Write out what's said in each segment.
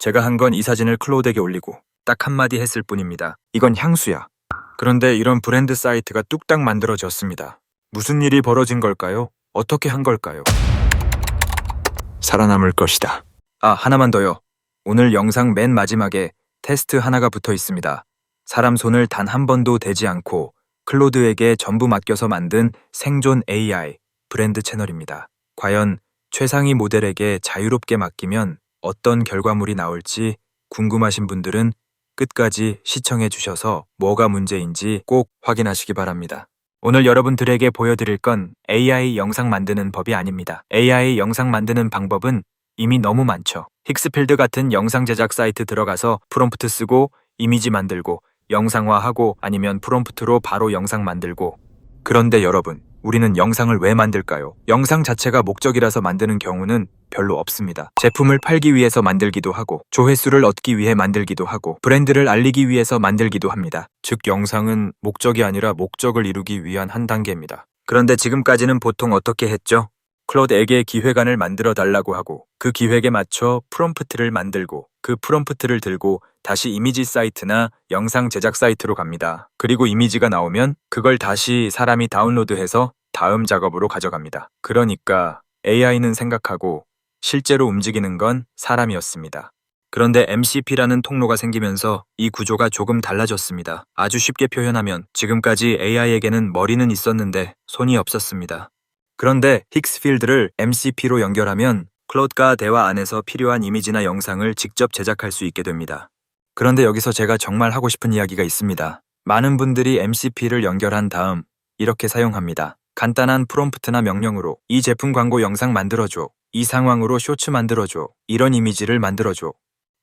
제가 한 건 이 사진을 클로드에게 올리고 딱 한마디 했을 뿐입니다. 이건 향수야. 그런데 이런 브랜드 사이트가 뚝딱 만들어졌습니다. 무슨 일이 벌어진 걸까요? 어떻게 한 걸까요? 살아남을 것이다. 아, 하나만 더요. 오늘 영상 맨 마지막에 테스트 하나가 붙어 있습니다. 사람 손을 단 한 번도 대지 않고 클로드에게 전부 맡겨서 만든 생존 AI 브랜드 채널입니다. 과연 최상위 모델에게 자유롭게 맡기면 어떤 결과물이 나올지 궁금하신 분들은 끝까지 시청해 주셔서 뭐가 문제인지 꼭 확인하시기 바랍니다. 오늘 여러분들에게 보여드릴 건 AI 영상 만드는 법이 아닙니다. AI 영상 만드는 방법은 이미 너무 많죠. 힉스필드 같은 영상 제작 사이트 들어가서 프롬프트 쓰고 이미지 만들고 영상화하고 아니면 프롬프트로 바로 영상 만들고. 그런데 여러분, 우리는 영상을 왜 만들까요? 영상 자체가 목적이라서 만드는 경우는 별로 없습니다. 제품을 팔기 위해서 만들기도 하고, 조회수를 얻기 위해 만들기도 하고, 브랜드를 알리기 위해서 만들기도 합니다. 즉, 영상은 목적이 아니라 목적을 이루기 위한 한 단계입니다. 그런데 지금까지는 보통 어떻게 했죠? 클로드에게 기획안을 만들어 달라고 하고, 그 기획에 맞춰 프롬프트를 만들고, 그 프롬프트를 들고 다시 이미지 사이트나 영상 제작 사이트로 갑니다. 그리고 이미지가 나오면 그걸 다시 사람이 다운로드해서 다음 작업으로 가져갑니다. 그러니까 AI는 생각하고 실제로 움직이는 건 사람이었습니다. 그런데 MCP라는 통로가 생기면서 이 구조가 조금 달라졌습니다. 아주 쉽게 표현하면 지금까지 AI에게는 머리는 있었는데 손이 없었습니다. 그런데 힉스필드를 MCP로 연결하면 클로드가 대화 안에서 필요한 이미지나 영상을 직접 제작할 수 있게 됩니다. 그런데 여기서 제가 정말 하고 싶은 이야기가 있습니다. 많은 분들이 MCP를 연결한 다음 이렇게 사용합니다. 간단한 프롬프트나 명령으로 이 제품 광고 영상 만들어줘, 이 상황으로 쇼츠 만들어줘, 이런 이미지를 만들어줘.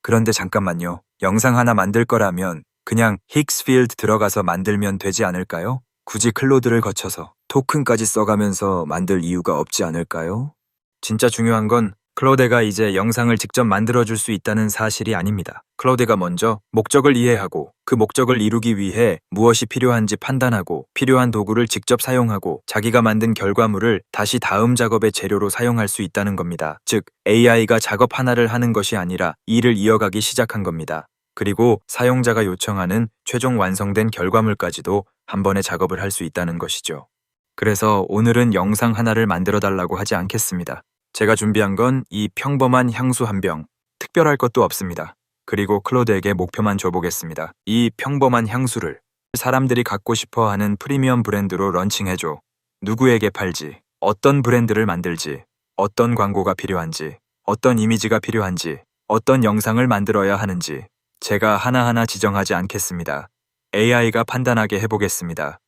그런데 잠깐만요. 영상 하나 만들 거라면 그냥 힉스필드 들어가서 만들면 되지 않을까요? 굳이 클로드를 거쳐서 토큰까지 써가면서 만들 이유가 없지 않을까요? 진짜 중요한 건 클로드가 이제 영상을 직접 만들어줄 수 있다는 사실이 아닙니다. 클로드가 먼저 목적을 이해하고 그 목적을 이루기 위해 무엇이 필요한지 판단하고 필요한 도구를 직접 사용하고 자기가 만든 결과물을 다시 다음 작업의 재료로 사용할 수 있다는 겁니다. 즉, AI가 작업 하나를 하는 것이 아니라 일을 이어가기 시작한 겁니다. 그리고 사용자가 요청하는 최종 완성된 결과물까지도 한 번에 작업을 할 수 있다는 것이죠. 그래서 오늘은 영상 하나를 만들어 달라고 하지 않겠습니다. 제가 준비한 건 이 평범한 향수 한 병, 특별할 것도 없습니다. 그리고 클로드에게 목표만 줘보겠습니다. 이 평범한 향수를 사람들이 갖고 싶어 하는 프리미엄 브랜드로 런칭해줘. 누구에게 팔지, 어떤 브랜드를 만들지, 어떤 광고가 필요한지, 어떤 이미지가 필요한지, 어떤 영상을 만들어야 하는지 제가 하나하나 지정하지 않겠습니다. AI가 판단하게 해보겠습니다.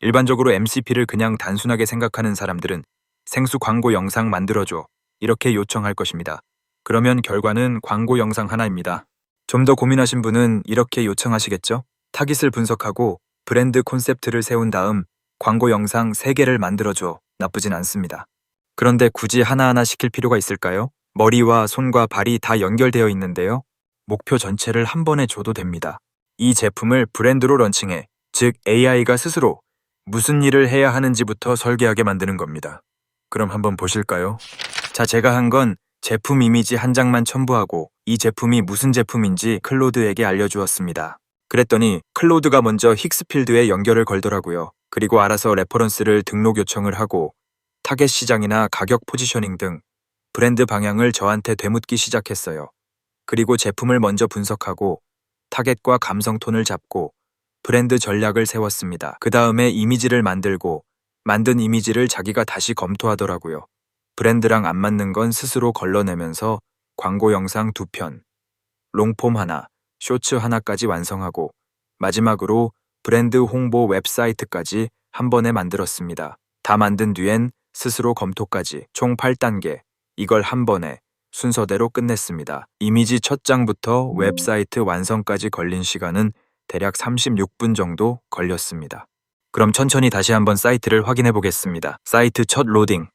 일반적으로 MCP를 그냥 단순하게 생각하는 사람들은 생수 광고 영상 만들어줘 이렇게 요청할 것입니다. 그러면 결과는 광고 영상 하나입니다. 좀 더 고민하신 분은 이렇게 요청하시겠죠? 타깃을 분석하고 브랜드 콘셉트를 세운 다음 광고 영상 3개를 만들어줘. 나쁘진 않습니다. 그런데 굳이 하나하나 시킬 필요가 있을까요? 머리와 손과 발이 다 연결되어 있는데요. 목표 전체를 한 번에 줘도 됩니다. 이 제품을 브랜드로 런칭해, 즉 AI가 스스로 무슨 일을 해야 하는지부터 설계하게 만드는 겁니다. 그럼 한번 보실까요? 자, 제가 한 건 제품 이미지 한 장만 첨부하고 이 제품이 무슨 제품인지 클로드에게 알려주었습니다. 그랬더니 클로드가 먼저 힉스필드에 연결을 걸더라고요. 그리고 알아서 레퍼런스를 등록 요청을 하고 타겟 시장이나 가격 포지셔닝 등 브랜드 방향을 저한테 되묻기 시작했어요. 그리고 제품을 먼저 분석하고 타겟과 감성 톤을 잡고 브랜드 전략을 세웠습니다. 그 다음에 이미지를 만들고 만든 이미지를 자기가 다시 검토하더라고요. 브랜드랑 안 맞는 건 스스로 걸러내면서 광고 영상 2편, 롱폼 하나, 쇼츠 하나까지 완성하고 마지막으로 브랜드 홍보 웹사이트까지 한 번에 만들었습니다. 다 만든 뒤엔 스스로 검토까지 총 8단계, 이걸 한 번에 순서대로 끝냈습니다. 이미지 첫 장부터 웹사이트 완성까지 걸린 시간은 대략 36분 정도 걸렸습니다. 그럼 천천히 다시 한번 사이트를 확인해 보겠습니다. 사이트 첫 로딩.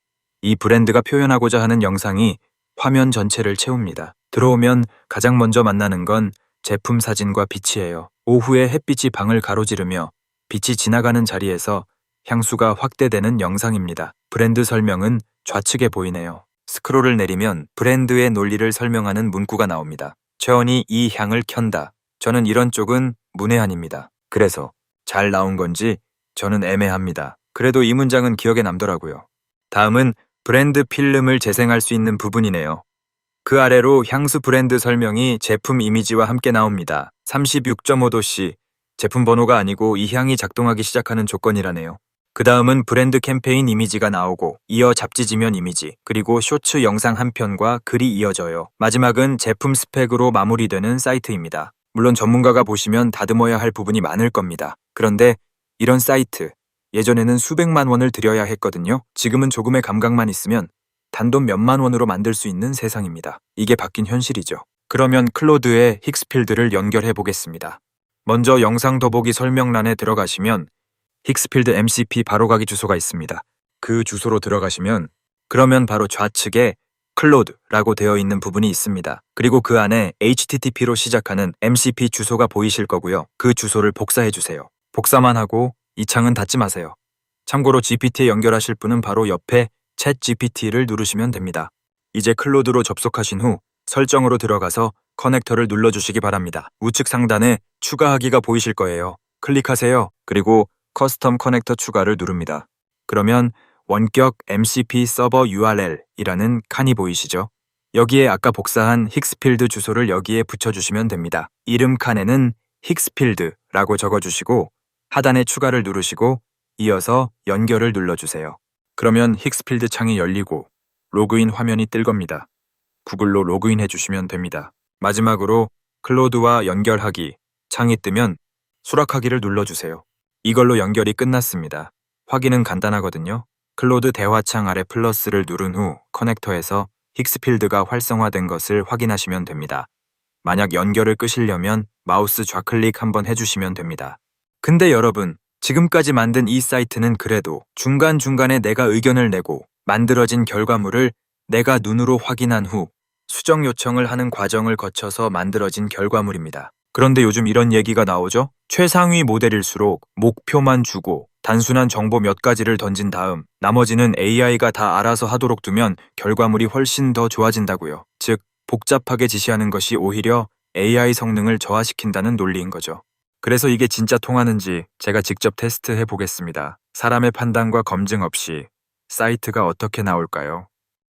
이 브랜드가 표현하고자 하는 영상이 화면 전체를 채웁니다. 들어오면 가장 먼저 만나는 건 제품 사진과 빛이에요. 오후에 햇빛이 방을 가로지르며 빛이 지나가는 자리에서 향수가 확대되는 영상입니다. 브랜드 설명은 좌측에 보이네요. 스크롤을 내리면 브랜드의 논리를 설명하는 문구가 나옵니다. 최원이 이 향을 켠다. 저는 이런 쪽은 문외한입니다. 그래서 잘 나온 건지 저는 애매합니다. 그래도 이 문장은 기억에 남더라고요. 다음은 브랜드 필름을 재생할 수 있는 부분이네요. 그 아래로 향수 브랜드 설명이 제품 이미지와 함께 나옵니다. 36.5도씨, 제품 번호가 아니고 이 향이 작동하기 시작하는 조건이라네요. 그 다음은 브랜드 캠페인 이미지가 나오고 이어 잡지 지면 이미지, 그리고 쇼츠 영상 한 편과 글이 이어져요. 마지막은 제품 스펙으로 마무리되는 사이트입니다. 물론 전문가가 보시면 다듬어야 할 부분이 많을 겁니다. 그런데 이런 사이트, 예전에는 수백만 원을 들여야 했거든요. 지금은 조금의 감각만 있으면 단돈 몇만 원으로 만들 수 있는 세상입니다. 이게 바뀐 현실이죠. 그러면 클로드의 힉스필드를 연결해 보겠습니다. 먼저 영상 더보기 설명란에 들어가시면 힉스필드 MCP 바로가기 주소가 있습니다. 그 주소로 들어가시면 그러면 바로 좌측에 클로드라고 되어 있는 부분이 있습니다. 그리고 그 안에 HTTP로 시작하는 MCP 주소가 보이실 거고요. 그 주소를 복사해 주세요. 복사만 하고 이 창은 닫지 마세요. 참고로 GPT에 연결하실 분은 바로 옆에 챗 GPT를 누르시면 됩니다. 이제 클로드로 접속하신 후 설정으로 들어가서 커넥터를 눌러주시기 바랍니다. 우측 상단에 추가하기가 보이실 거예요. 클릭하세요. 그리고 커스텀 커넥터 추가를 누릅니다. 그러면 원격 MCP 서버 URL이라는 칸이 보이시죠? 여기에 아까 복사한 힉스필드 주소를 여기에 붙여주시면 됩니다. 이름 칸에는 힉스필드라고 적어주시고 하단에 추가를 누르시고 이어서 연결을 눌러주세요. 그러면 힉스필드 창이 열리고 로그인 화면이 뜰 겁니다. 구글로 로그인 해주시면 됩니다. 마지막으로 클로드와 연결하기 창이 뜨면 수락하기를 눌러주세요. 이걸로 연결이 끝났습니다. 확인은 간단하거든요. 클로드 대화창 아래 플러스를 누른 후 커넥터에서 힉스필드가 활성화된 것을 확인하시면 됩니다. 만약 연결을 끄시려면 마우스 좌클릭 한번 해주시면 됩니다. 근데 여러분, 지금까지 만든 이 사이트는 그래도 중간중간에 내가 의견을 내고 만들어진 결과물을 내가 눈으로 확인한 후 수정 요청을 하는 과정을 거쳐서 만들어진 결과물입니다. 그런데 요즘 이런 얘기가 나오죠? 최상위 모델일수록 목표만 주고 단순한 정보 몇 가지를 던진 다음 나머지는 AI가 다 알아서 하도록 두면 결과물이 훨씬 더 좋아진다고요. 즉, 복잡하게 지시하는 것이 오히려 AI 성능을 저하시킨다는 논리인 거죠. 그래서 이게 진짜 통하는지 제가 직접 테스트해 보겠습니다. 사람의 판단과 검증 없이 사이트가 어떻게 나올까요?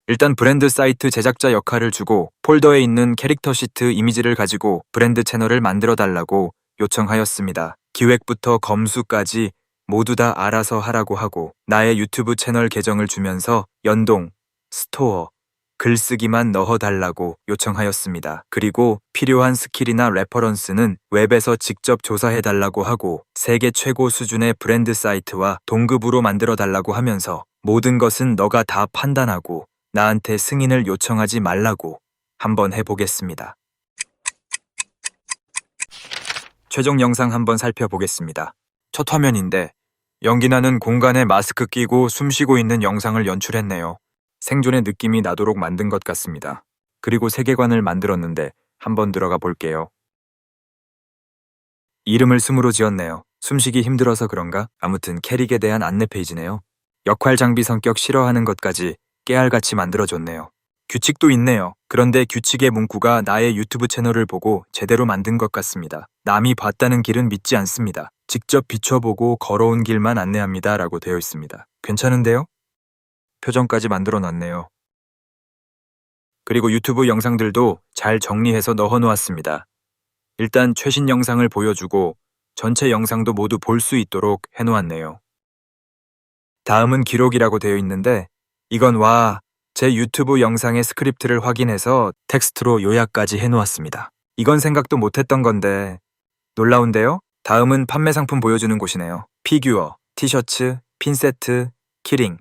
일단 브랜드 사이트 제작자 역할을 주고 폴더에 있는 캐릭터 시트 이미지를 가지고 브랜드 채널을 만들어 달라고 요청하였습니다. 기획부터 검수까지 모두 다 알아서 하라고 하고 나의 유튜브 채널 계정을 주면서 연동, 스토어, 글쓰기만 넣어달라고 요청하였습니다. 그리고 필요한 스킬이나 레퍼런스는 웹에서 직접 조사해달라고 하고 세계 최고 수준의 브랜드 사이트와 동급으로 만들어달라고 하면서 모든 것은 너가 다 판단하고 나한테 승인을 요청하지 말라고 한번 해보겠습니다. 최종 영상 한번 살펴보겠습니다. 첫 화면인데 연기 나는 공간에 마스크 끼고 숨 쉬고 있는 영상을 연출했네요. 생존의 느낌이 나도록 만든 것 같습니다. 그리고 세계관을 만들었는데 한번 들어가 볼게요. 이름을 숨으로 지었네요. 숨쉬기 힘들어서 그런가? 아무튼 캐릭에 대한 안내 페이지네요. 역할 장비 성격 싫어하는 것까지 깨알같이 만들어줬네요. 규칙도 있네요. 그런데 규칙의 문구가 나의 유튜브 채널을 보고 제대로 만든 것 같습니다. 남이 봤다는 길은 믿지 않습니다. 직접 비춰보고 걸어온 길만 안내합니다 라고 되어 있습니다. 괜찮은데요? 표정까지 만들어 놨네요. 그리고 유튜브 영상들도 잘 정리해서 넣어 놓았습니다. 일단 최신 영상을 보여주고 전체 영상도 모두 볼 수 있도록 해놓았네요. 다음은 기록이라고 되어 있는데 이건 제 유튜브 영상의 스크립트를 확인해서 텍스트로 요약까지 해놓았습니다. 이건 생각도 못했던 건데 놀라운데요? 다음은 판매 상품 보여주는 곳이네요. 피규어, 티셔츠, 핀세트, 키링.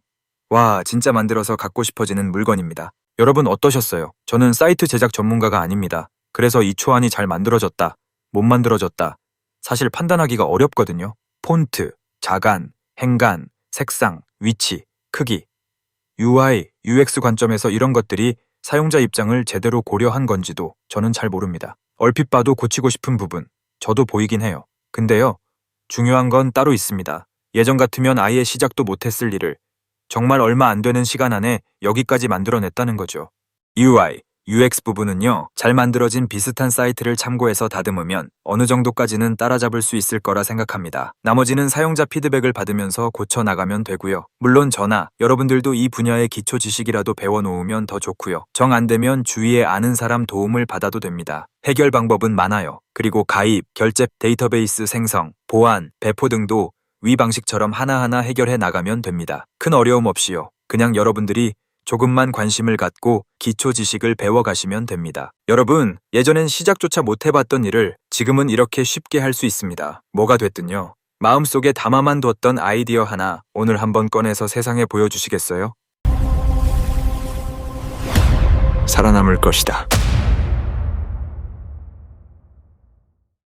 와, 진짜 만들어서 갖고 싶어지는 물건입니다. 여러분 어떠셨어요? 저는 사이트 제작 전문가가 아닙니다. 그래서 이 초안이 잘 만들어졌다, 못 만들어졌다. 사실 판단하기가 어렵거든요. 폰트, 자간, 행간, 색상, 위치, 크기. UI, UX 관점에서 이런 것들이 사용자 입장을 제대로 고려한 건지도 저는 잘 모릅니다. 얼핏 봐도 고치고 싶은 부분, 저도 보이긴 해요. 근데요, 중요한 건 따로 있습니다. 예전 같으면 아예 시작도 못했을 일을 정말 얼마 안 되는 시간 안에 여기까지 만들어냈다는 거죠. UI, UX 부분은요, 잘 만들어진 비슷한 사이트를 참고해서 다듬으면 어느 정도까지는 따라잡을 수 있을 거라 생각합니다. 나머지는 사용자 피드백을 받으면서 고쳐 나가면 되고요. 물론 저나 여러분들도 이 분야의 기초 지식이라도 배워놓으면 더 좋고요. 정 안 되면 주위에 아는 사람 도움을 받아도 됩니다. 해결 방법은 많아요. 그리고 가입, 결제, 데이터베이스 생성, 보안, 배포 등도 위 방식처럼 하나하나 해결해 나가면 됩니다. 큰 어려움 없이요. 그냥 여러분들이 조금만 관심을 갖고 기초 지식을 배워가시면 됩니다. 여러분, 예전엔 시작조차 못 해봤던 일을 지금은 이렇게 쉽게 할 수 있습니다. 뭐가 됐든요. 마음속에 담아만 뒀던 아이디어 하나 오늘 한번 꺼내서 세상에 보여주시겠어요? 살아남을 것이다.